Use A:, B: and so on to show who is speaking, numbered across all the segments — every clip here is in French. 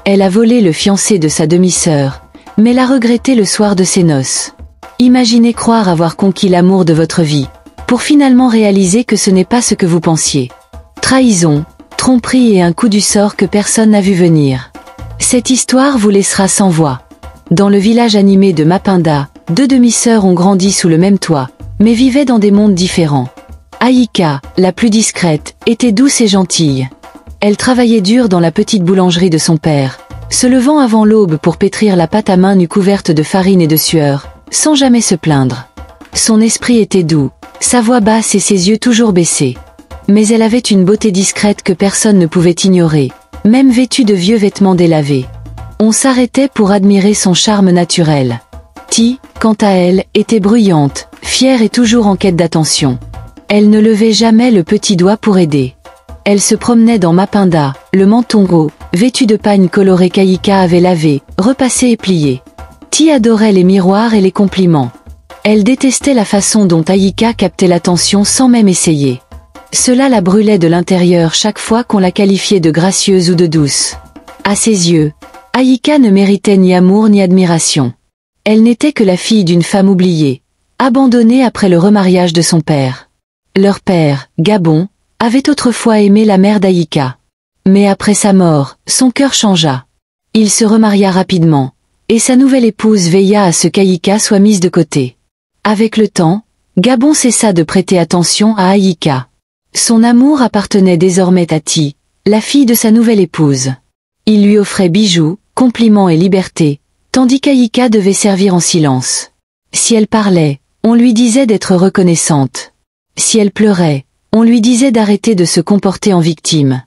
A: Elle a volé le fiancé de sa demi-sœur, mais l'a regretté le soir de ses noces. Imaginez croire avoir conquis l'amour de votre vie, pour finalement réaliser que ce n'est pas ce que vous pensiez. Trahison, tromperie et un coup du sort que personne n'a vu venir. Cette histoire vous laissera sans voix. Dans le village animé de Mapinda, deux demi-sœurs ont grandi sous le même toit, mais vivaient dans des mondes différents. Aïka, la plus discrète, était douce et gentille. Elle travaillait dur dans la petite boulangerie de son père, se levant avant l'aube pour pétrir la pâte à main nue couverte de farine et de sueur, sans jamais se plaindre. Son esprit était doux, sa voix basse et ses yeux toujours baissés. Mais elle avait une beauté discrète que personne ne pouvait ignorer, même vêtue de vieux vêtements délavés. On s'arrêtait pour admirer son charme naturel. Ti, quant à elle, était bruyante, fière et toujours en quête d'attention. Elle ne levait jamais le petit doigt pour aider. Elle se promenait dans Mapinda, le menton haut, vêtue de pagne colorée qu'Aïka avait lavé, repassée et pliée. Ti adorait les miroirs et les compliments. Elle détestait la façon dont Aïka captait l'attention sans même essayer. Cela la brûlait de l'intérieur chaque fois qu'on la qualifiait de gracieuse ou de douce. À ses yeux, Aïka ne méritait ni amour ni admiration. Elle n'était que la fille d'une femme oubliée, abandonnée après le remariage de son père. Leur père, Gabon, avait autrefois aimé la mère d'Aïka. Mais après sa mort, son cœur changea. Il se remaria rapidement, et sa nouvelle épouse veilla à ce qu'Aïka soit mise de côté. Avec le temps, Gabon cessa de prêter attention à Aïka. Son amour appartenait désormais à Ti, la fille de sa nouvelle épouse. Il lui offrait bijoux, compliments et liberté, tandis qu'Aïka devait servir en silence. Si elle parlait, on lui disait d'être reconnaissante. Si elle pleurait, on lui disait d'arrêter de se comporter en victime.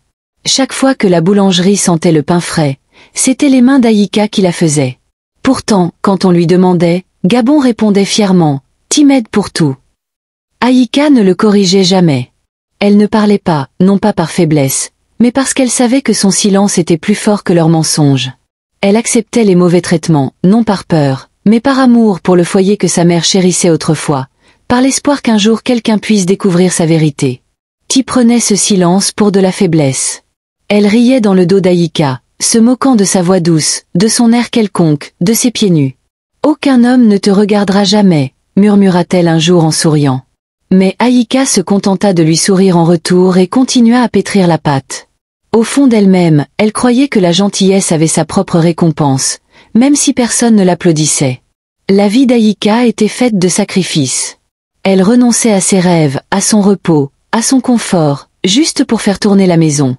A: Chaque fois que la boulangerie sentait le pain frais, c'était les mains d'Aïka qui la faisaient. Pourtant, quand on lui demandait, Gabon répondait fièrement, « Ti m'aide pour tout ». Aïka ne le corrigeait jamais. Elle ne parlait pas, non pas par faiblesse, mais parce qu'elle savait que son silence était plus fort que leurs mensonges. Elle acceptait les mauvais traitements, non par peur, mais par amour pour le foyer que sa mère chérissait autrefois, par l'espoir qu'un jour quelqu'un puisse découvrir sa vérité. Ti prenait ce silence pour de la faiblesse. Elle riait dans le dos d'Aïka, se moquant de sa voix douce, de son air quelconque, de ses pieds nus. « Aucun homme ne te regardera jamais », murmura-t-elle un jour en souriant. Mais Aïka se contenta de lui sourire en retour et continua à pétrir la pâte. Au fond d'elle-même, elle croyait que la gentillesse avait sa propre récompense, même si personne ne l'applaudissait. La vie d'Aïka était faite de sacrifices. Elle renonçait à ses rêves, à son repos, à son confort, juste pour faire tourner la maison.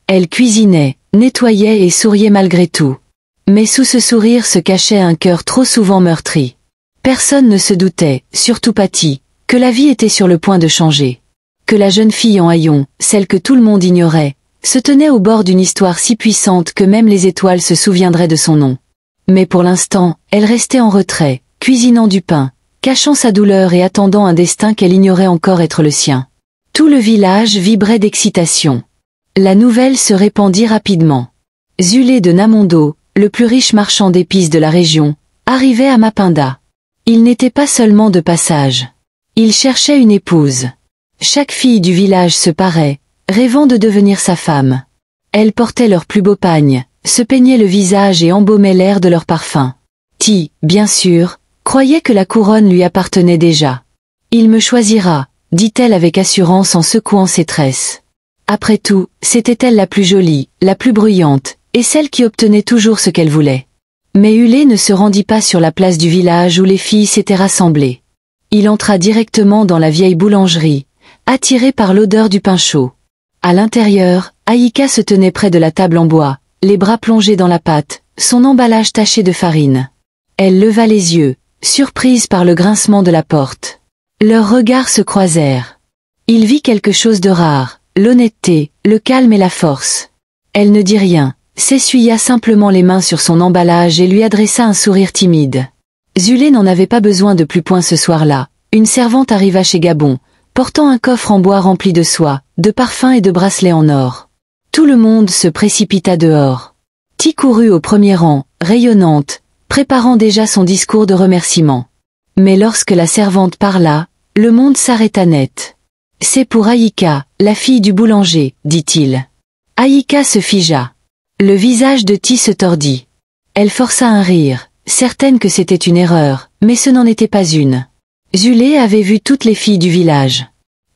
A: Elle cuisinait, nettoyait et souriait malgré tout. Mais sous ce sourire se cachait un cœur trop souvent meurtri. Personne ne se doutait, surtout pas Ti, que la vie était sur le point de changer. Que la jeune fille en haillons, celle que tout le monde ignorait, se tenait au bord d'une histoire si puissante que même les étoiles se souviendraient de son nom. Mais pour l'instant, elle restait en retrait, cuisinant du pain, cachant sa douleur et attendant un destin qu'elle ignorait encore être le sien. Tout le village vibrait d'excitation. La nouvelle se répandit rapidement. Zulé de Namondo, le plus riche marchand d'épices de la région, arrivait à Mapinda. Il n'était pas seulement de passage. Il cherchait une épouse. Chaque fille du village se parait, rêvant de devenir sa femme. Elles portaient leurs plus beaux pagnes, se peignaient le visage et embaumaient l'air de leur parfum. Ti, bien sûr, croyait que la couronne lui appartenait déjà. « Il me choisira », dit-elle avec assurance en secouant ses tresses. Après tout, c'était elle la plus jolie, la plus bruyante, et celle qui obtenait toujours ce qu'elle voulait. Mais Hulé ne se rendit pas sur la place du village où les filles s'étaient rassemblées. Il entra directement dans la vieille boulangerie, attiré par l'odeur du pain chaud. À l'intérieur, Aïka se tenait près de la table en bois, les bras plongés dans la pâte, son emballage taché de farine. Elle leva les yeux, surprise par le grincement de la porte. Leurs regards se croisèrent. Il vit quelque chose de rare, l'honnêteté, le calme et la force. Elle ne dit rien, s'essuya simplement les mains sur son emballage et lui adressa un sourire timide. Zulé n'en avait pas besoin de plus point ce soir-là. Une servante arriva chez Gabon, portant un coffre en bois rempli de soie, de parfums et de bracelets en or. Tout le monde se précipita dehors. Ti courut au premier rang, rayonnante, préparant déjà son discours de remerciement. Mais lorsque la servante parla, le monde s'arrêta net. « C'est pour Aïka, la fille du boulanger », dit-il. Aïka se figea. Le visage de Ti se tordit. Elle força un rire, certaine que c'était une erreur, mais ce n'en était pas une. Zulé avait vu toutes les filles du village.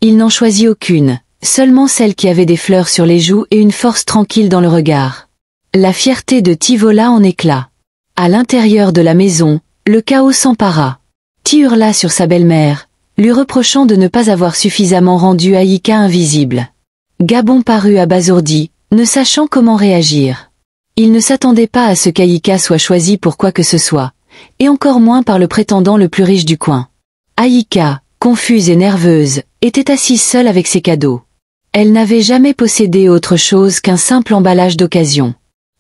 A: Il n'en choisit aucune, seulement celle qui avait des fleurs sur les joues et une force tranquille dans le regard. La fierté de Ti vola en éclats. À l'intérieur de la maison, le chaos s'empara. Ti hurla sur sa belle-mère, lui reprochant de ne pas avoir suffisamment rendu Aïka invisible. Gabon parut abasourdi, ne sachant comment réagir. Il ne s'attendait pas à ce qu'Aïka soit choisie pour quoi que ce soit, et encore moins par le prétendant le plus riche du coin. Aïka, confuse et nerveuse, était assise seule avec ses cadeaux. Elle n'avait jamais possédé autre chose qu'un simple emballage d'occasion.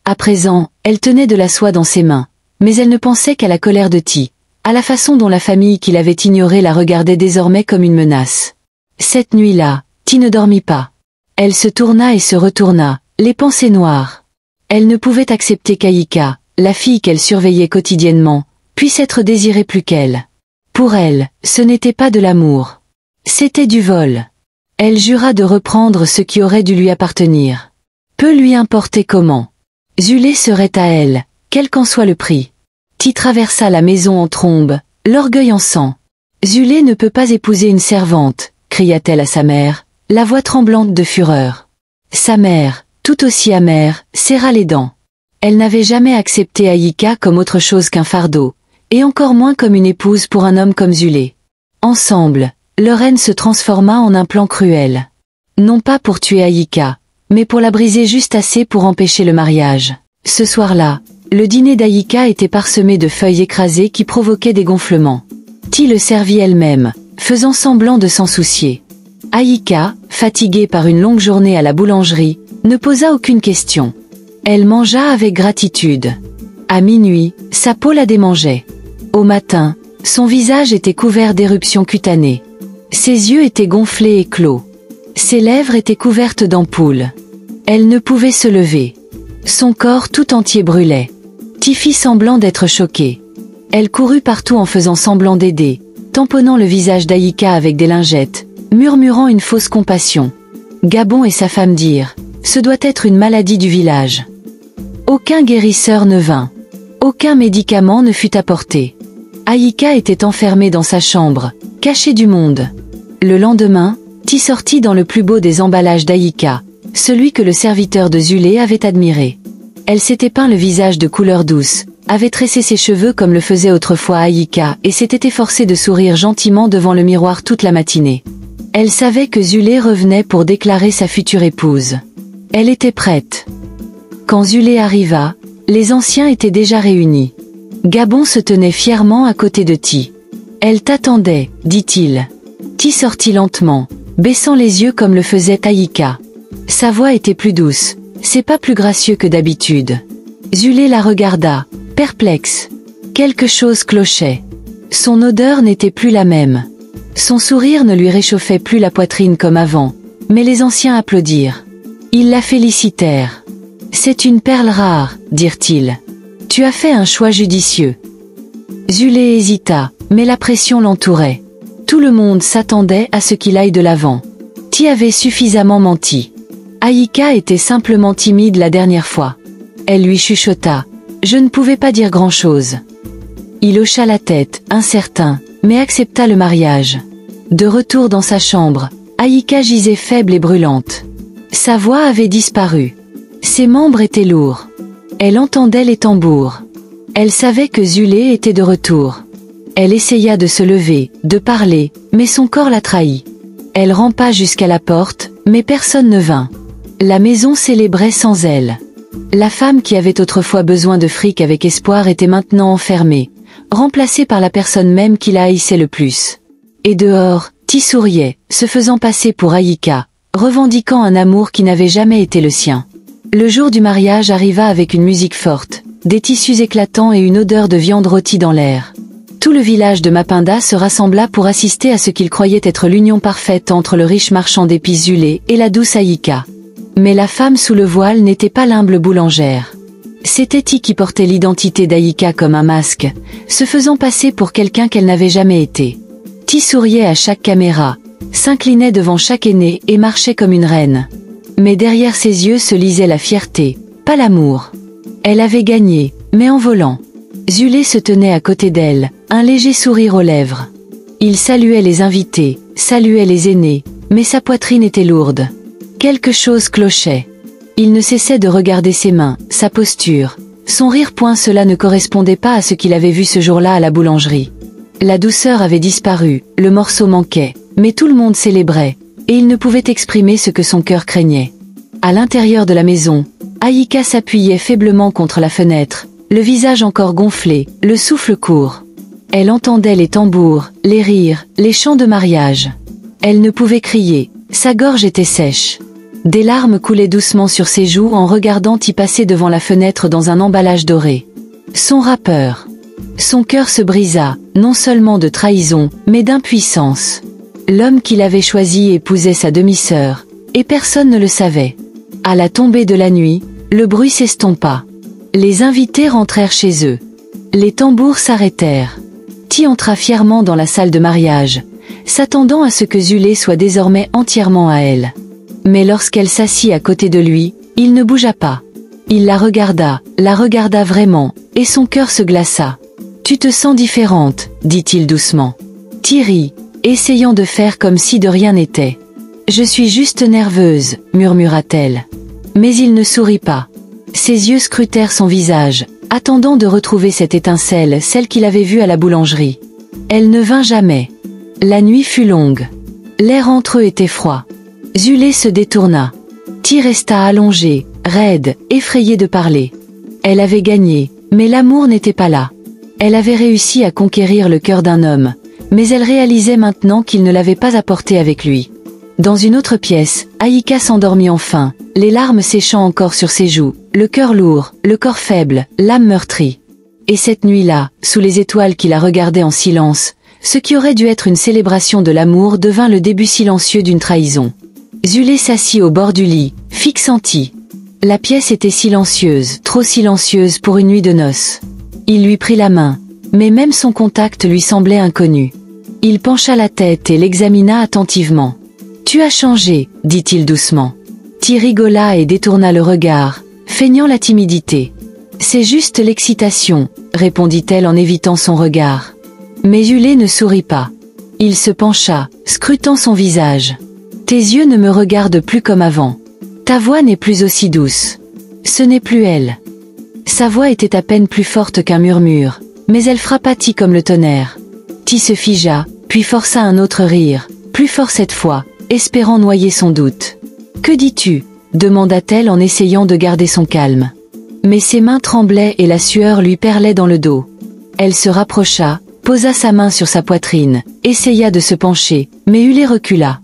A: À présent, elle tenait de la soie dans ses mains, mais elle ne pensait qu'à la colère de Ti, à la façon dont la famille qui l'avait ignorée la regardait désormais comme une menace. Cette nuit-là, Ti ne dormit pas. Elle se tourna et se retourna, les pensées noires. Elle ne pouvait accepter qu'Aïka, la fille qu'elle surveillait quotidiennement, puisse être désirée plus qu'elle. Pour elle, ce n'était pas de l'amour. C'était du vol. Elle jura de reprendre ce qui aurait dû lui appartenir. Peu lui importait comment. Zulé serait à elle, quel qu'en soit le prix. Ti traversa la maison en trombe, l'orgueil en sang. Zulé ne peut pas épouser une servante, cria-t-elle à sa mère, la voix tremblante de fureur. Sa mère, tout aussi amère, serra les dents. Elle n'avait jamais accepté Aïka comme autre chose qu'un fardeau, et encore moins comme une épouse pour un homme comme Zulé. Ensemble, leur haine se transforma en un plan cruel. Non pas pour tuer Aïka, mais pour la briser juste assez pour empêcher le mariage. Ce soir-là, le dîner d'Aïka était parsemé de feuilles écrasées qui provoquaient des gonflements. Ti le servit elle-même, faisant semblant de s'en soucier. Aïka, fatiguée par une longue journée à la boulangerie, ne posa aucune question. Elle mangea avec gratitude. À minuit, sa peau la démangeait. Au matin, son visage était couvert d'éruptions cutanées. Ses yeux étaient gonflés et clos. Ses lèvres étaient couvertes d'ampoules. Elle ne pouvait se lever. Son corps tout entier brûlait. Ti fit semblant d'être choquée. Elle courut partout en faisant semblant d'aider, tamponnant le visage d'Aïka avec des lingettes, murmurant une fausse compassion. Gabon et sa femme dirent « Ce doit être une maladie du village ». Aucun guérisseur ne vint. Aucun médicament ne fut apporté. Aïka était enfermée dans sa chambre, cachée du monde. Le lendemain, Ti sortit dans le plus beau des emballages d'Aïka, celui que le serviteur de Zulé avait admiré. Elle s'était peint le visage de couleur douce, avait tressé ses cheveux comme le faisait autrefois Aïka et s'était efforcée de sourire gentiment devant le miroir toute la matinée. Elle savait que Zulé revenait pour déclarer sa future épouse. Elle était prête. Quand Zulé arriva, les anciens étaient déjà réunis. Gabon se tenait fièrement à côté de Ti. « Elle t'attendait, dit-il. » Ti sortit lentement, baissant les yeux comme le faisait Aïka. Sa voix était plus douce, c'est pas plus gracieux que d'habitude. Zulé la regarda, perplexe. Quelque chose clochait. Son odeur n'était plus la même. Son sourire ne lui réchauffait plus la poitrine comme avant, mais les anciens applaudirent. Ils la félicitèrent. « C'est une perle rare, dirent-ils. Tu as fait un choix judicieux. » Zulé hésita, mais la pression l'entourait. Tout le monde s'attendait à ce qu'il aille de l'avant. Ti avait suffisamment menti. Aïka était simplement timide la dernière fois. Elle lui chuchota. « Je ne pouvais pas dire grand-chose. » Il hocha la tête, incertain, mais accepta le mariage. De retour dans sa chambre, Aïka gisait faible et brûlante. Sa voix avait disparu. Ses membres étaient lourds. Elle entendait les tambours. Elle savait que Zulé était de retour. Elle essaya de se lever, de parler, mais son corps la trahit. Elle rampa jusqu'à la porte, mais personne ne vint. La maison célébrait sans elle. La femme qui avait autrefois besoin de fric avec espoir était maintenant enfermée, remplacée par la personne même qui la haïssait le plus. Et dehors, Ti souriait, se faisant passer pour Aïka, revendiquant un amour qui n'avait jamais été le sien. Le jour du mariage arriva avec une musique forte, des tissus éclatants et une odeur de viande rôtie dans l'air. Tout le village de Mapinda se rassembla pour assister à ce qu'il croyait être l'union parfaite entre le riche marchand d'épices Zulé et la douce Aïka. Mais la femme sous le voile n'était pas l'humble boulangère. C'était Ti qui portait l'identité d'Aïka comme un masque, se faisant passer pour quelqu'un qu'elle n'avait jamais été. Ti souriait à chaque caméra, s'inclinait devant chaque aîné et marchait comme une reine. Mais derrière ses yeux se lisait la fierté, pas l'amour. Elle avait gagné, mais en volant. Zulé se tenait à côté d'elle, un léger sourire aux lèvres. Il saluait les invités, saluait les aînés, mais sa poitrine était lourde. Quelque chose clochait. Il ne cessait de regarder ses mains, sa posture. Son rire, cela ne correspondait pas à ce qu'il avait vu ce jour-là à la boulangerie. La douceur avait disparu, le morceau manquait, mais tout le monde célébrait, et il ne pouvait exprimer ce que son cœur craignait. À l'intérieur de la maison, Aïka s'appuyait faiblement contre la fenêtre, le visage encore gonflé, le souffle court. Elle entendait les tambours, les rires, les chants de mariage. Elle ne pouvait crier, sa gorge était sèche. Des larmes coulaient doucement sur ses joues en regardant y passer devant la fenêtre dans un emballage doré. Son rappeur. Son cœur se brisa, non seulement de trahison, mais d'impuissance. L'homme qu'il avait choisi épousait sa demi-sœur, et personne ne le savait. À la tombée de la nuit, le bruit s'estompa. Les invités rentrèrent chez eux. Les tambours s'arrêtèrent. Ti entra fièrement dans la salle de mariage, s'attendant à ce que Zulé soit désormais entièrement à elle. Mais lorsqu'elle s'assit à côté de lui, il ne bougea pas. Il la regarda vraiment, et son cœur se glaça. « Tu te sens différente, dit-il doucement. Thierry, essayant de faire comme si de rien n'était. Je suis juste nerveuse, murmura-t-elle. Mais il ne sourit pas. Ses yeux scrutèrent son visage, attendant de retrouver cette étincelle, celle qu'il avait vue à la boulangerie. Elle ne vint jamais. La nuit fut longue. L'air entre eux était froid. Zulé se détourna. Ti resta allongée, raide, effrayée de parler. Elle avait gagné, mais l'amour n'était pas là. Elle avait réussi à conquérir le cœur d'un homme, mais elle réalisait maintenant qu'il ne l'avait pas apporté avec lui. Dans une autre pièce, Aïka s'endormit enfin, les larmes séchant encore sur ses joues, le cœur lourd, le corps faible, l'âme meurtrie. Et cette nuit-là, sous les étoiles qui la regardaient en silence, ce qui aurait dû être une célébration de l'amour devint le début silencieux d'une trahison. Zulé s'assit au bord du lit, fixant Ti. La pièce était silencieuse, trop silencieuse pour une nuit de noces. Il lui prit la main, mais même son contact lui semblait inconnu. Il pencha la tête et l'examina attentivement. « Tu as changé, dit-il doucement. » Ti rigola et détourna le regard, feignant la timidité. « C'est juste l'excitation, répondit-elle en évitant son regard. Mais Zulé ne sourit pas. Il se pencha, scrutant son visage. « Tes yeux ne me regardent plus comme avant. Ta voix n'est plus aussi douce. Ce n'est plus elle. » Sa voix était à peine plus forte qu'un murmure, mais elle frappa Ti comme le tonnerre. Ti se figea, puis força un autre rire, plus fort cette fois, espérant noyer son doute. « Que dis-tu » demanda-t-elle en essayant de garder son calme. Mais ses mains tremblaient et la sueur lui perlait dans le dos. Elle se rapprocha, posa sa main sur sa poitrine, essaya de se pencher, mais Zulé recula.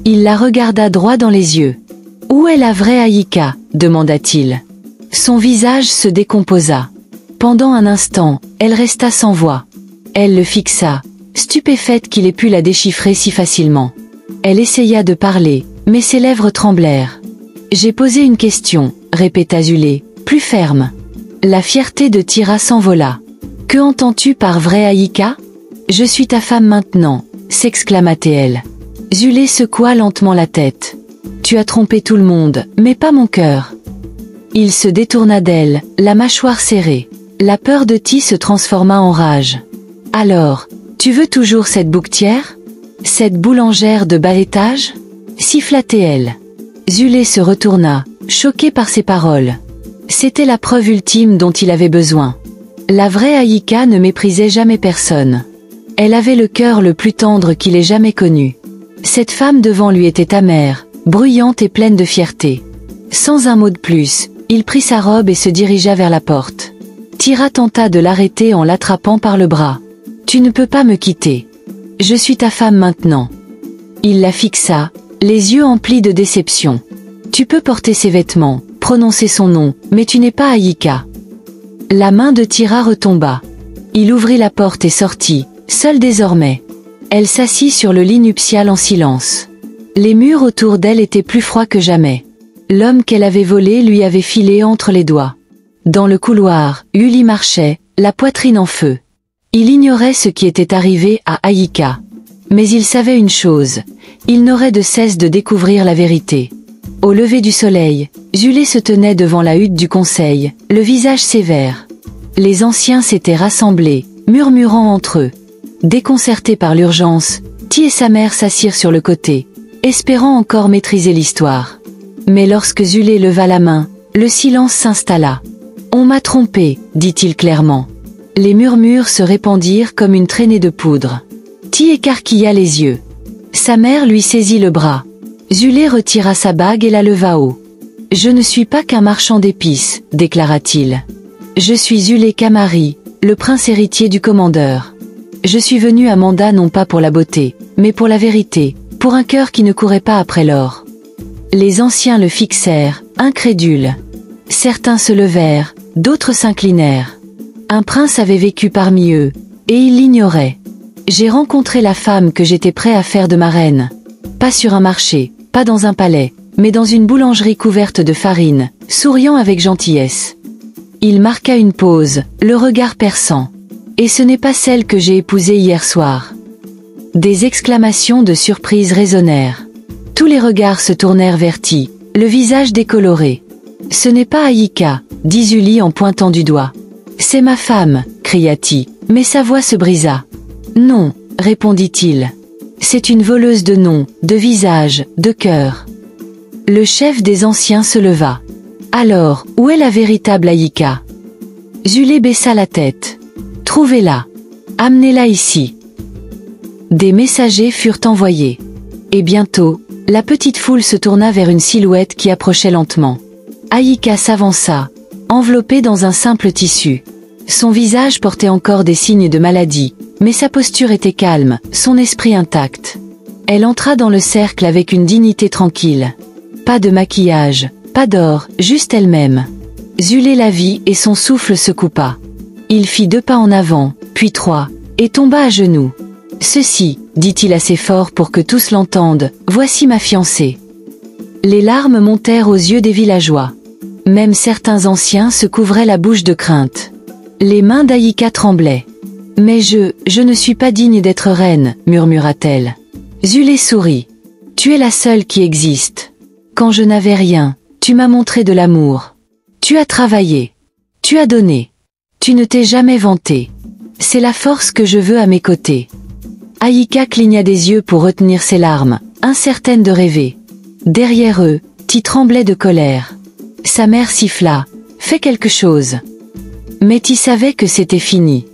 A: Il la regarda droit dans les yeux. « Où est la vraie Aïka » demanda-t-il. Son visage se décomposa. Pendant un instant, elle resta sans voix. Elle le fixa, stupéfaite qu'il ait pu la déchiffrer si facilement. Elle essaya de parler, mais ses lèvres tremblèrent. « J'ai posé une question, » répéta Zulé, plus ferme. La fierté de Tira s'envola. « Que entends-tu par vraie Aïka ? Je suis ta femme maintenant, » s'exclama-t-elle. Zulé secoua lentement la tête. « Tu as trompé tout le monde, mais pas mon cœur. » Il se détourna d'elle, la mâchoire serrée. La peur de Ti se transforma en rage. « Alors, tu veux toujours cette bouquetière ? Cette boulangère de bas étage ?» siffla-t-elle. Zulé se retourna, choqué par ses paroles. C'était la preuve ultime dont il avait besoin. La vraie Aïka ne méprisait jamais personne. Elle avait le cœur le plus tendre qu'il ait jamais connu. Cette femme devant lui était amère, bruyante et pleine de fierté. Sans un mot de plus, il prit sa robe et se dirigea vers la porte. Tira tenta de l'arrêter en l'attrapant par le bras. « Tu ne peux pas me quitter. Je suis ta femme maintenant. » Il la fixa, les yeux emplis de déception. « Tu peux porter ses vêtements, prononcer son nom, mais tu n'es pas Aïka. » La main de Tira retomba. Il ouvrit la porte et sortit, seul désormais. Elle s'assit sur le lit nuptial en silence. Les murs autour d'elle étaient plus froids que jamais. L'homme qu'elle avait volé lui avait filé entre les doigts. Dans le couloir, Uli marchait, la poitrine en feu. Il ignorait ce qui était arrivé à Aïka. Mais il savait une chose, il n'aurait de cesse de découvrir la vérité. Au lever du soleil, Zulé se tenait devant la hutte du conseil, le visage sévère. Les anciens s'étaient rassemblés, murmurant entre eux. Déconcertés par l'urgence, Ti et sa mère s'assirent sur le côté, espérant encore maîtriser l'histoire. Mais lorsque Zulé leva la main, le silence s'installa. « On m'a trompé », dit-il clairement. Les murmures se répandirent comme une traînée de poudre. Ti écarquilla les yeux. Sa mère lui saisit le bras. Zulé retira sa bague et la leva haut. « Je ne suis pas qu'un marchand d'épices », déclara-t-il. « Je suis Zulé Kamari, le prince héritier du commandeur. Je suis venu à Manda non pas pour la beauté, mais pour la vérité, pour un cœur qui ne courait pas après l'or. » Les anciens le fixèrent, incrédules. Certains se levèrent, d'autres s'inclinèrent. Un prince avait vécu parmi eux, et il l'ignorait. J'ai rencontré la femme que j'étais prêt à faire de ma reine. Pas sur un marché, pas dans un palais, mais dans une boulangerie couverte de farine, souriant avec gentillesse. Il marqua une pause, le regard perçant. Et ce n'est pas celle que j'ai épousée hier soir. Des exclamations de surprise résonnèrent. Tous les regards se tournèrent vers Ti, le visage décoloré. « Ce n'est pas Ayika », dit Zuli en pointant du doigt. « C'est ma femme », cria Ti, mais sa voix se brisa. « Non », répondit-il. « C'est une voleuse de noms, de visages, de cœurs. » Le chef des anciens se leva. « Alors, où est la véritable Ayika ?» Zulé baissa la tête. « Trouvez-la. Amenez-la ici. » Des messagers furent envoyés. Et bientôt, la petite foule se tourna vers une silhouette qui approchait lentement. Ayika s'avança, enveloppée dans un simple tissu. Son visage portait encore des signes de maladie, mais sa posture était calme, son esprit intact. Elle entra dans le cercle avec une dignité tranquille. Pas de maquillage, pas d'or, juste elle-même. Zulé la vit et son souffle se coupa. Il fit 2 pas en avant, puis 3, et tomba à genoux. « Ceci, dit-il assez fort pour que tous l'entendent, voici ma fiancée. » Les larmes montèrent aux yeux des villageois. Même certains anciens se couvraient la bouche de crainte. Les mains d'Ayika tremblaient. « Mais je ne suis pas digne d'être reine, » murmura-t-elle. Zulé sourit. « Tu es la seule qui existe. Quand je n'avais rien, tu m'as montré de l'amour. Tu as travaillé. Tu as donné. Tu ne t'es jamais vanté. C'est la force que je veux à mes côtés. » Ayika cligna des yeux pour retenir ses larmes, incertaine de rêver. Derrière eux, Ti tremblait de colère. Sa mère siffla. « Fais quelque chose. » Mais Ti savait que c'était fini.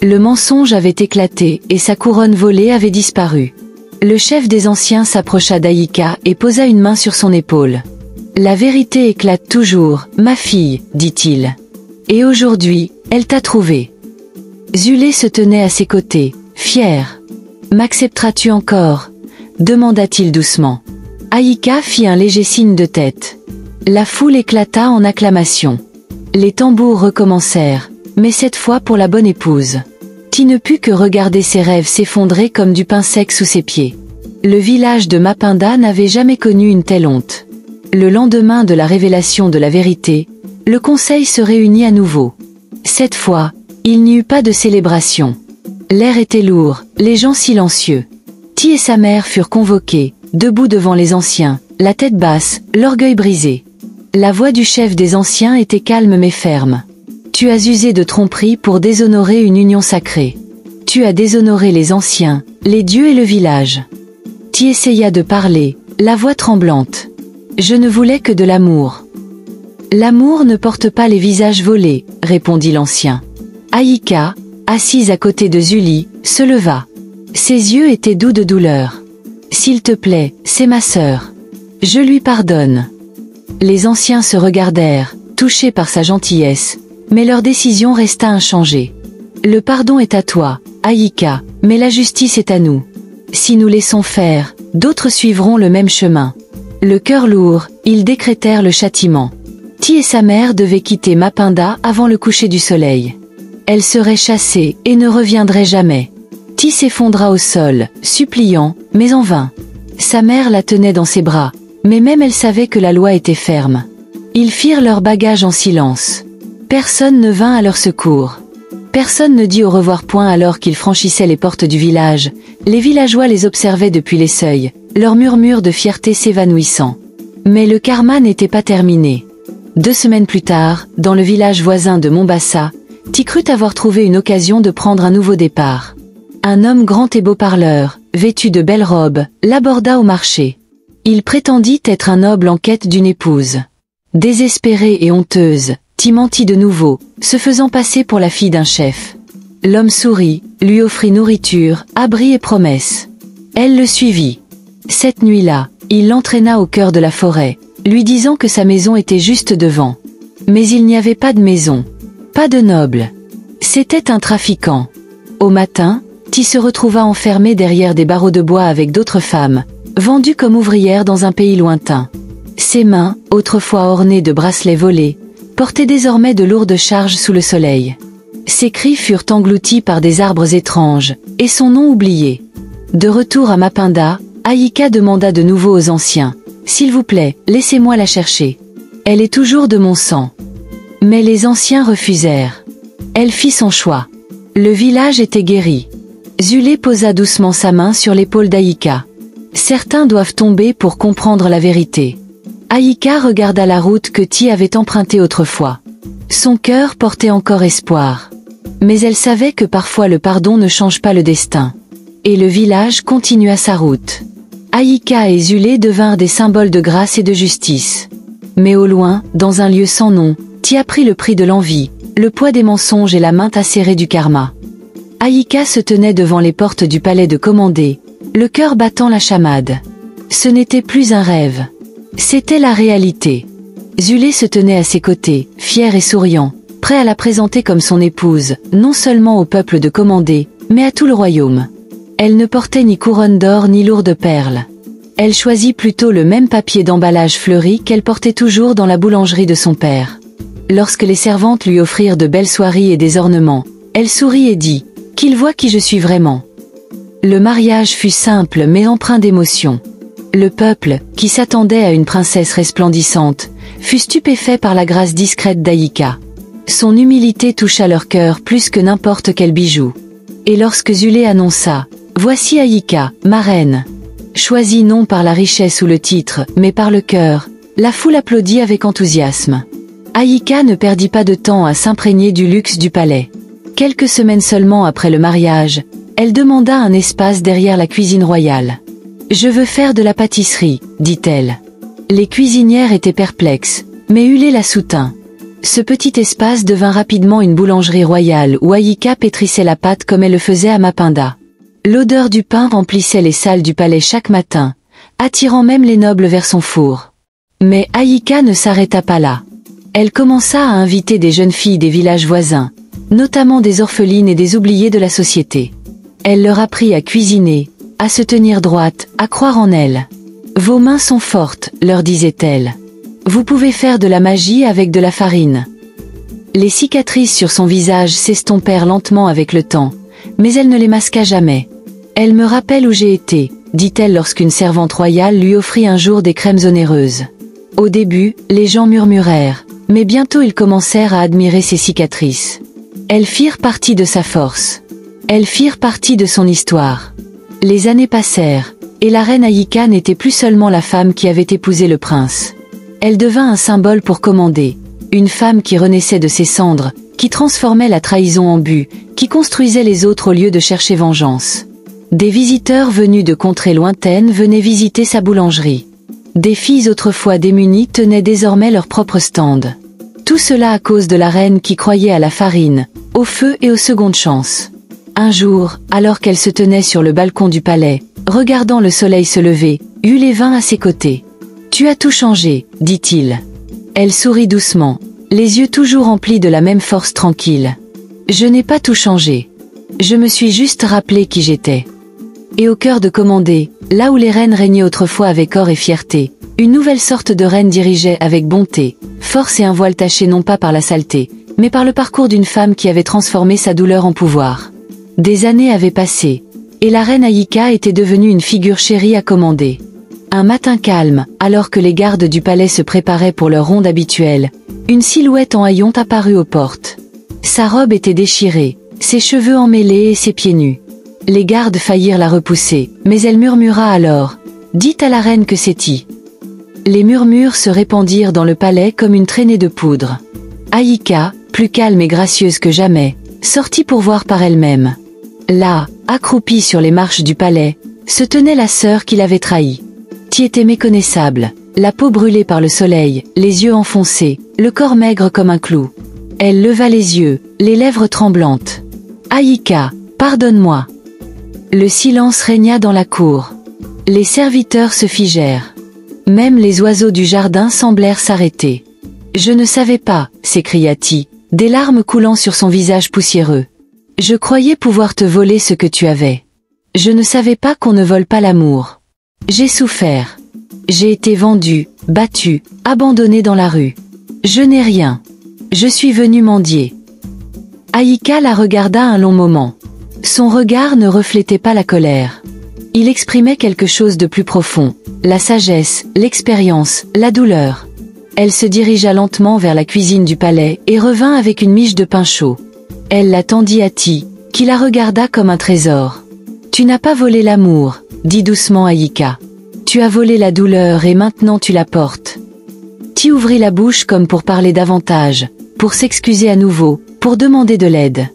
A: Le mensonge avait éclaté et sa couronne volée avait disparu. Le chef des anciens s'approcha d'Ayika et posa une main sur son épaule. « La vérité éclate toujours, ma fille, dit-il. Et aujourd'hui, elle t'a trouvé. » Zulé se tenait à ses côtés, fier. « M'accepteras-tu encore ?» demanda-t-il doucement. Ayika fit un léger signe de tête. La foule éclata en acclamations. Les tambours recommencèrent, mais cette fois pour la bonne épouse. Ti ne put que regarder ses rêves s'effondrer comme du pain sec sous ses pieds. Le village de Mapinda n'avait jamais connu une telle honte. Le lendemain de la révélation de la vérité, le conseil se réunit à nouveau. Cette fois, il n'y eut pas de célébration. L'air était lourd, les gens silencieux. Ti et sa mère furent convoqués, debout devant les anciens, la tête basse, l'orgueil brisé. La voix du chef des anciens était calme mais ferme. « Tu as usé de tromperie pour déshonorer une union sacrée. Tu as déshonoré les anciens, les dieux et le village. » Ti essaya de parler, la voix tremblante. « Je ne voulais que de l'amour. »« L'amour ne porte pas les visages volés, » répondit l'ancien. Ayika, assise à côté de Zuli, se leva. Ses yeux étaient doux de douleur. « S'il te plaît, c'est ma sœur. Je lui pardonne. » Les anciens se regardèrent, touchés par sa gentillesse, mais leur décision resta inchangée. « Le pardon est à toi, Ayika, mais la justice est à nous. Si nous laissons faire, d'autres suivront le même chemin. » Le cœur lourd, ils décrétèrent le châtiment. Ti et sa mère devaient quitter Mapinda avant le coucher du soleil. Elle serait chassée et ne reviendrait jamais. Ti s'effondra au sol, suppliant, mais en vain. Sa mère la tenait dans ses bras, mais même elle savait que la loi était ferme. Ils firent leur bagage en silence. Personne ne vint à leur secours. Personne ne dit au revoir point alors qu'ils franchissaient les portes du village. Les villageois les observaient depuis les seuils, leurs murmures de fierté s'évanouissant. Mais le karma n'était pas terminé. 2 semaines plus tard, dans le village voisin de Mombasa, Ti crut avoir trouvé une occasion de prendre un nouveau départ. Un homme grand et beau parleur, vêtu de belles robes, l'aborda au marché. Il prétendit être un noble en quête d'une épouse. Désespérée et honteuse, Ti mentit de nouveau, se faisant passer pour la fille d'un chef. L'homme sourit, lui offrit nourriture, abri et promesses. Elle le suivit. Cette nuit-là, il l'entraîna au cœur de la forêt, lui disant que sa maison était juste devant. Mais il n'y avait pas de maison. Pas de noble. C'était un trafiquant. Au matin, Ti se retrouva enfermé derrière des barreaux de bois avec d'autres femmes, vendues comme ouvrières dans un pays lointain. Ses mains, autrefois ornées de bracelets volés, portaient désormais de lourdes charges sous le soleil. Ses cris furent engloutis par des arbres étranges, et son nom oublié. De retour à Mapinda, Ayika demanda de nouveau aux anciens, « S'il vous plaît, laissez-moi la chercher. Elle est toujours de mon sang. » Mais les anciens refusèrent. Elle fit son choix. Le village était guéri. Zulé posa doucement sa main sur l'épaule d'Ayika. Certains doivent tomber pour comprendre la vérité. Ayika regarda la route que Ti avait empruntée autrefois. Son cœur portait encore espoir. Mais elle savait que parfois le pardon ne change pas le destin. Et le village continua sa route. Ayika et Zulé devinrent des symboles de grâce et de justice. Mais au loin, dans un lieu sans nom, Ti apprit le prix de l'envie, le poids des mensonges et la main acérée du karma. Ayika se tenait devant les portes du palais de Commandé, le cœur battant la chamade. Ce n'était plus un rêve. C'était la réalité. Zulé se tenait à ses côtés, fier et souriant, prêt à la présenter comme son épouse, non seulement au peuple de Commandé, mais à tout le royaume. Elle ne portait ni couronne d'or ni lourde perles. Elle choisit plutôt le même papier d'emballage fleuri qu'elle portait toujours dans la boulangerie de son père. Lorsque les servantes lui offrirent de belles soieries et des ornements, elle sourit et dit « Qu'il voit qui je suis vraiment ». Le mariage fut simple mais empreint d'émotion. Le peuple, qui s'attendait à une princesse resplendissante, fut stupéfait par la grâce discrète d'Ayika. Son humilité toucha leur cœur plus que n'importe quel bijou. Et lorsque Zulé annonça « Voici Ayika, ma reine », choisie non par la richesse ou le titre, mais par le cœur, la foule applaudit avec enthousiasme. Ayika ne perdit pas de temps à s'imprégner du luxe du palais. Quelques semaines seulement après le mariage, elle demanda un espace derrière la cuisine royale. « Je veux faire de la pâtisserie », dit-elle. Les cuisinières étaient perplexes, mais Hulé la soutint. Ce petit espace devint rapidement une boulangerie royale où Ayika pétrissait la pâte comme elle le faisait à Mapinda. L'odeur du pain remplissait les salles du palais chaque matin, attirant même les nobles vers son four. Mais Ayika ne s'arrêta pas là. Elle commença à inviter des jeunes filles des villages voisins, notamment des orphelines et des oubliées de la société. Elle leur apprit à cuisiner, à se tenir droite, à croire en elles. « Vos mains sont fortes », leur disait-elle. « Vous pouvez faire de la magie avec de la farine. » Les cicatrices sur son visage s'estompèrent lentement avec le temps, mais elle ne les masqua jamais. « Elle me rappelle où j'ai été », dit-elle lorsqu'une servante royale lui offrit un jour des crèmes onéreuses. Au début, les gens murmurèrent, mais bientôt ils commencèrent à admirer ses cicatrices. Elles firent partie de sa force. Elles firent partie de son histoire. Les années passèrent, et la reine Ayika n'était plus seulement la femme qui avait épousé le prince. Elle devint un symbole pour Commandé, une femme qui renaissait de ses cendres, qui transformait la trahison en but, qui construisait les autres au lieu de chercher vengeance. Des visiteurs venus de contrées lointaines venaient visiter sa boulangerie. Des filles autrefois démunies tenaient désormais leur propre stand. Tout cela à cause de la reine qui croyait à la farine, au feu et aux secondes chances. Un jour, alors qu'elle se tenait sur le balcon du palais, regardant le soleil se lever, Hulé vint à ses côtés. « Tu as tout changé, dit-il. » Elle sourit doucement, les yeux toujours remplis de la même force tranquille. « Je n'ai pas tout changé. Je me suis juste rappelé qui j'étais. » Et au cœur de Commandé, là où les reines régnaient autrefois avec or et fierté, une nouvelle sorte de reine dirigeait avec bonté, force et un voile taché non pas par la saleté, mais par le parcours d'une femme qui avait transformé sa douleur en pouvoir. Des années avaient passé, et la reine Ayika était devenue une figure chérie à Commandé. Un matin calme, alors que les gardes du palais se préparaient pour leur ronde habituelle, une silhouette en haillons apparut aux portes. Sa robe était déchirée, ses cheveux emmêlés et ses pieds nus. Les gardes faillirent la repousser, mais elle murmura alors « Dites à la reine que c'est Ti. » Les murmures se répandirent dans le palais comme une traînée de poudre. Aïka, plus calme et gracieuse que jamais, sortit pour voir par elle-même. Là, accroupie sur les marches du palais, se tenait la sœur qui l'avait trahie. Ti était méconnaissable, la peau brûlée par le soleil, les yeux enfoncés, le corps maigre comme un clou. Elle leva les yeux, les lèvres tremblantes. « Aïka, pardonne-moi !» Le silence régna dans la cour. Les serviteurs se figèrent. Même les oiseaux du jardin semblèrent s'arrêter. « Je ne savais pas !» s'écria-t-il, des larmes coulant sur son visage poussiéreux. « Je croyais pouvoir te voler ce que tu avais. Je ne savais pas qu'on ne vole pas l'amour. J'ai souffert. J'ai été vendu, battu, abandonné dans la rue. Je n'ai rien. Je suis venu mendier. » Aïka la regarda un long moment. Son regard ne reflétait pas la colère. Il exprimait quelque chose de plus profond, la sagesse, l'expérience, la douleur. Elle se dirigea lentement vers la cuisine du palais et revint avec une miche de pain chaud. Elle la tendit à Ti, qui la regarda comme un trésor. « Tu n'as pas volé l'amour, » dit doucement Aïka. « Tu as volé la douleur et maintenant tu la portes. » Ti ouvrit la bouche comme pour parler davantage, pour s'excuser à nouveau, pour demander de l'aide.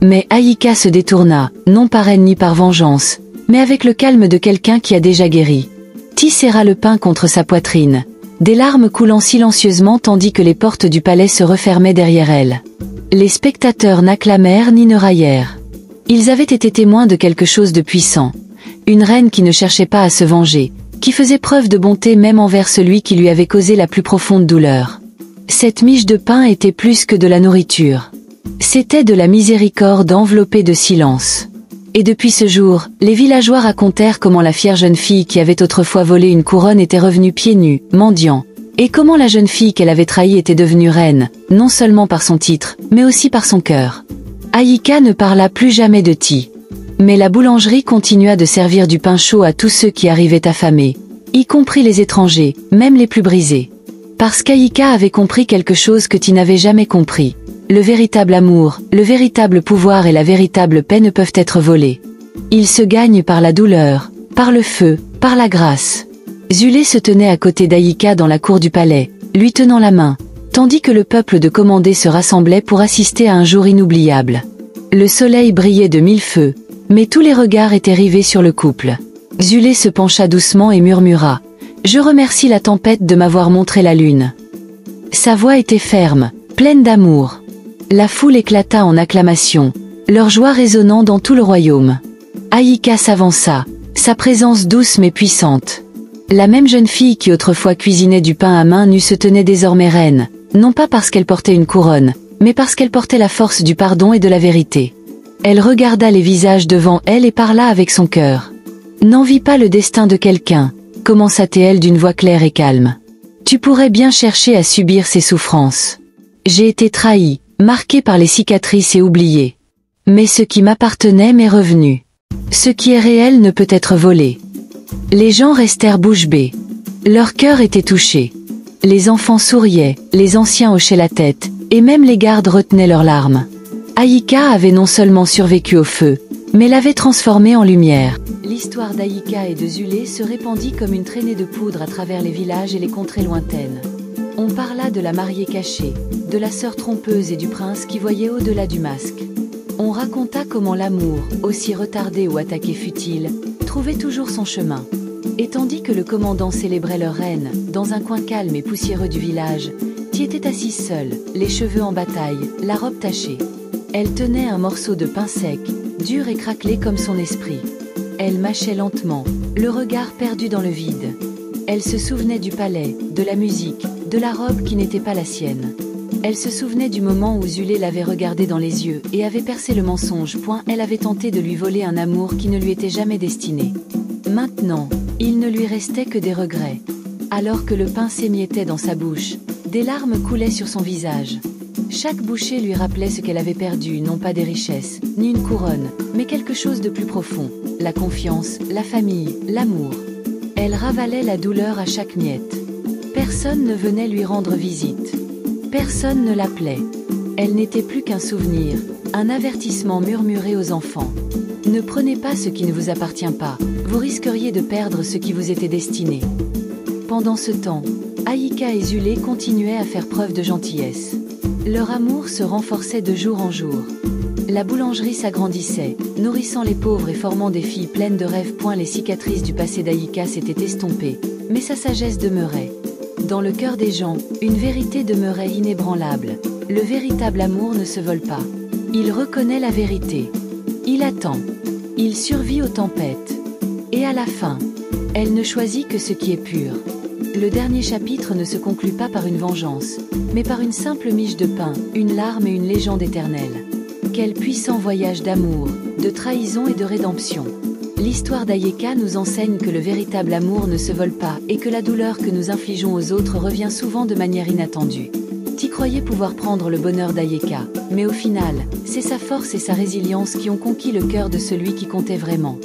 A: Mais Aïka se détourna, non par haine ni par vengeance, mais avec le calme de quelqu'un qui a déjà guéri. Ti serra le pain contre sa poitrine, des larmes coulant silencieusement tandis que les portes du palais se refermaient derrière elle. Les spectateurs n'acclamèrent ni ne raillèrent. Ils avaient été témoins de quelque chose de puissant. Une reine qui ne cherchait pas à se venger, qui faisait preuve de bonté même envers celui qui lui avait causé la plus profonde douleur. Cette miche de pain était plus que de la nourriture. C'était de la miséricorde enveloppée de silence. Et depuis ce jour, les villageois racontèrent comment la fière jeune fille qui avait autrefois volé une couronne était revenue pieds nus, mendiant, et comment la jeune fille qu'elle avait trahie était devenue reine, non seulement par son titre, mais aussi par son cœur. Aïka ne parla plus jamais de Ti. Mais la boulangerie continua de servir du pain chaud à tous ceux qui arrivaient affamés, y compris les étrangers, même les plus brisés. Parce qu'Aïka avait compris quelque chose que Ti n'avait jamais compris. Le véritable amour, le véritable pouvoir et la véritable paix ne peuvent être volés. Ils se gagnent par la douleur, par le feu, par la grâce. Zulé se tenait à côté d'Aïka dans la cour du palais, lui tenant la main, tandis que le peuple de Commandé se rassemblait pour assister à un jour inoubliable. Le soleil brillait de mille feux, mais tous les regards étaient rivés sur le couple. Zulé se pencha doucement et murmura « Je remercie la tempête de m'avoir montré la lune. » Sa voix était ferme, pleine d'amour. La foule éclata en acclamations, leur joie résonnant dans tout le royaume. Aïka s'avança, sa présence douce mais puissante. La même jeune fille qui autrefois cuisinait du pain à main nue se tenait désormais reine, non pas parce qu'elle portait une couronne, mais parce qu'elle portait la force du pardon et de la vérité. Elle regarda les visages devant elle et parla avec son cœur. « N'envie pas le destin de quelqu'un, » commença-t-elle d'une voix claire et calme. « Tu pourrais bien chercher à subir ses souffrances. J'ai été trahie, marquée par les cicatrices et oubliée. Mais ce qui m'appartenait m'est revenu. Ce qui est réel ne peut être volé. » Les gens restèrent bouche bée. Leur cœur était touché. Les enfants souriaient, les anciens hochaient la tête, et même les gardes retenaient leurs larmes. Aïka avait non seulement survécu au feu, mais l'avait transformé en lumière. L'histoire d'Aïka et de Zulé se répandit comme une traînée de poudre à travers les villages et les contrées lointaines. On parla de la mariée cachée, de la sœur trompeuse et du prince qui voyait au-delà du masque. On raconta comment l'amour, aussi retardé ou attaqué fut-il, trouvait toujours son chemin. Et tandis que le commandant célébrait leur reine, dans un coin calme et poussiéreux du village, Ti était assise seule, les cheveux en bataille, la robe tachée. Elle tenait un morceau de pain sec, dur et craquelé comme son esprit. Elle mâchait lentement, le regard perdu dans le vide. Elle se souvenait du palais, de la musique, de la robe qui n'était pas la sienne. Elle se souvenait du moment où Zulé l'avait regardée dans les yeux et avait percé le mensonge. Elle avait tenté de lui voler un amour qui ne lui était jamais destiné. Maintenant, il ne lui restait que des regrets. Alors que le pain s'émiettait dans sa bouche, des larmes coulaient sur son visage. Chaque bouchée lui rappelait ce qu'elle avait perdu, non pas des richesses, ni une couronne, mais quelque chose de plus profond, la confiance, la famille, l'amour. Elle ravalait la douleur à chaque miette. Personne ne venait lui rendre visite. Personne ne l'appelait. Elle n'était plus qu'un souvenir, un avertissement murmuré aux enfants. Ne prenez pas ce qui ne vous appartient pas, vous risqueriez de perdre ce qui vous était destiné. Pendant ce temps, Ayika et Zulé continuaient à faire preuve de gentillesse. Leur amour se renforçait de jour en jour. La boulangerie s'agrandissait, nourrissant les pauvres et formant des filles pleines de rêves. Les cicatrices du passé d'Ayika s'étaient estompées, mais sa sagesse demeurait. Dans le cœur des gens, une vérité demeurait inébranlable. Le véritable amour ne se vole pas. Il reconnaît la vérité. Il attend. Il survit aux tempêtes. Et à la fin, elle ne choisit que ce qui est pur. Le dernier chapitre ne se conclut pas par une vengeance, mais par une simple miche de pain, une larme et une légende éternelle. Quel puissant voyage d'amour, de trahison et de rédemption. L'histoire d'Ayeka nous enseigne que le véritable amour ne se vole pas et que la douleur que nous infligeons aux autres revient souvent de manière inattendue. T'y croyais pouvoir prendre le bonheur d'Ayeka, mais au final, c'est sa force et sa résilience qui ont conquis le cœur de celui qui comptait vraiment.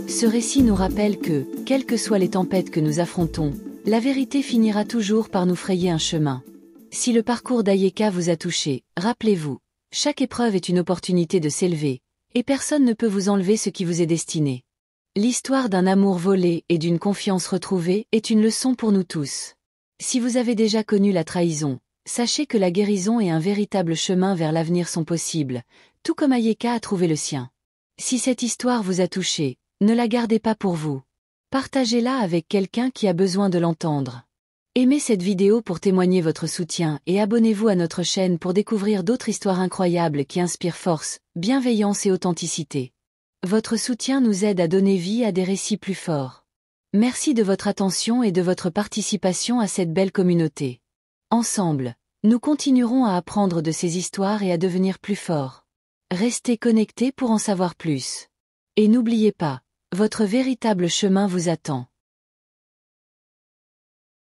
A: Ce récit nous rappelle que, quelles que soient les tempêtes que nous affrontons, la vérité finira toujours par nous frayer un chemin. Si le parcours d'Ayeka vous a touché, rappelez-vous, chaque épreuve est une opportunité de s'élever, et personne ne peut vous enlever ce qui vous est destiné. L'histoire d'un amour volé et d'une confiance retrouvée est une leçon pour nous tous. Si vous avez déjà connu la trahison, sachez que la guérison et un véritable chemin vers l'avenir sont possibles, tout comme Ayeka a trouvé le sien. Si cette histoire vous a touché, ne la gardez pas pour vous. Partagez-la avec quelqu'un qui a besoin de l'entendre. Aimez cette vidéo pour témoigner votre soutien et abonnez-vous à notre chaîne pour découvrir d'autres histoires incroyables qui inspirent force, bienveillance et authenticité. Votre soutien nous aide à donner vie à des récits plus forts. Merci de votre attention et de votre participation à cette belle communauté. Ensemble, nous continuerons à apprendre de ces histoires et à devenir plus forts. Restez connectés pour en savoir plus. Et n'oubliez pas, votre véritable chemin vous attend.